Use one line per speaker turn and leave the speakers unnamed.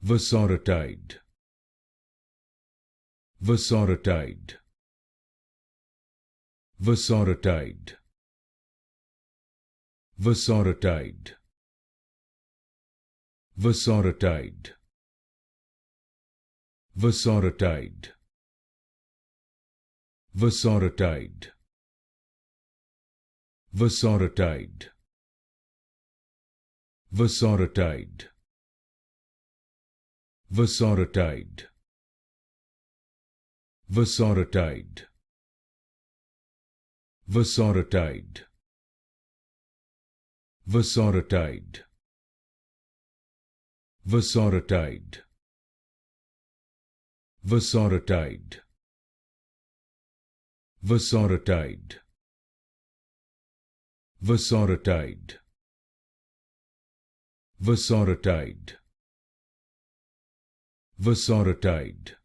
Vosoritide. Vosoritide. Vosoritide. Vosoritide. Vosoritide. Vosoritide. Vosoritide. Vosoritide. Vosoritide. Vosoritide. Vosoritide. Vosoritide. Vosoritide. Vosoritide. Vosoritide. Vosoritide. Vosoritide. Vosoritide. Vosoritide.